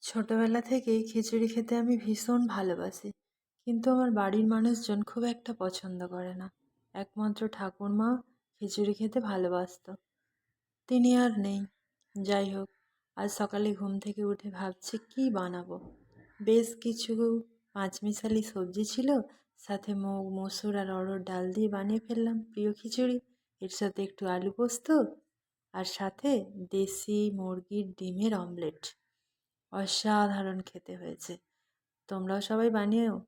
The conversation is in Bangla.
ছোটবেলা থেকেই খিচুড়ি খেতে আমি ভীষণ ভালোবাসি। কিন্তু আমার বাড়ির মানুষজন খুব একটা পছন্দ করে না। একমাত্র ঠাকুরমা খিচুড়ি খেতে ভালোবাসতো। তিনি আর নেই। যাই হোক, আজ সকালে ঘুম থেকে উঠে ভাবছি কী বানাবো। বেশ কিছু পাঁচমিশালি সবজি ছিল, সাথে মুগ, মসুর আর অড়হর ডাল দিয়ে বানিয়ে ফেললাম প্রিয় খিচুড়ি। এর সাথে একটু আলু পোস্ত আর সাথে দেশি মুরগির ডিমের অমলেট। অসাধারণ খেতে হয়েছে। তোমরাও সবাই বানিও।